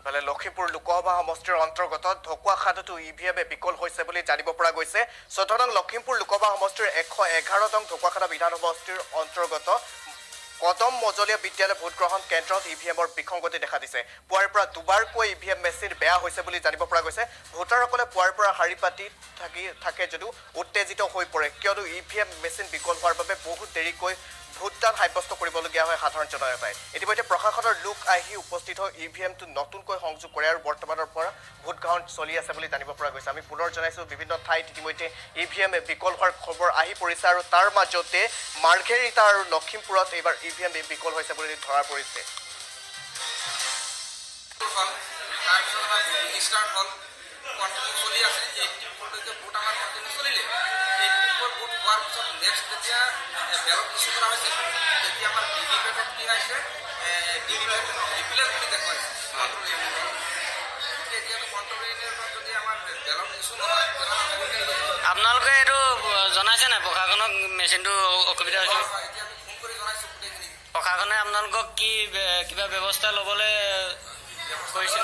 মানে লখিমপুৰ লোকসভা সমষ্টিৰ অন্তৰ্গত ঢকুৱাখাটতো ইভিএমে বিকল হৈছে বুলি জানিব পৰা গৈছে। ১৪ নং লখিমপুৰ লোকসভা সমষ্টিৰ ১১১ নং ঢকুৱাখাট বিধান সমষ্টিৰ অন্তৰ্গত কদম মজলীয়া বিদ্যালয় ভোটগ্ৰহণ কেন্দ্ৰত ইভিএমৰ বিসংগতি দেখা দিছে। পুৱাৰ পৰা দুবাৰকৈ ইভিএম মেচিন বেয়া হৈছে বুলি জানিব পৰা গৈছে। ভোটাৰসকলে পুৱাৰ পৰা শাৰী পাতি থাকে যদিও উত্তেজিত হৈ পৰে, কিয়নো ইভিএম মেচিন বিকল হোৱাৰ বাবে বহুত দেৰিকৈ ভোটদান সাব্যস্ত কৰিবলগীয়া হয় সাধাৰণ জনতাই। ইতিমধ্যে প্ৰশাসনৰ লোক আহি উপস্থিত হৈ ইভিএমটো নতুনকৈ সংযোগ কৰে আৰু বৰ্তমানৰ পৰা ভোটগ্ৰহণ চলি আছে বুলি জানিব পৰা গৈছে। আমি পুনৰ জনাইছোঁ বিভিন্ন ঠাইত ইতিমধ্যে ইভিএম বিকল হোৱাৰ খবৰ আহি পৰিছে আৰু তাৰ মাজতে মাৰ্ঘেৰিটা আৰু লখিমপুৰত এইবাৰ ইভিএম বিকল হৈছে বুলি ধৰা পৰিছে। আপোনালোকে এইটো জনাইছে নাই প্ৰশাসনক মেচিনটো অসুবিধা হৈছে? প্ৰশাসনে আপোনালোকক কি কিবা ব্যৱস্থা ল'বলৈ কৰিছে?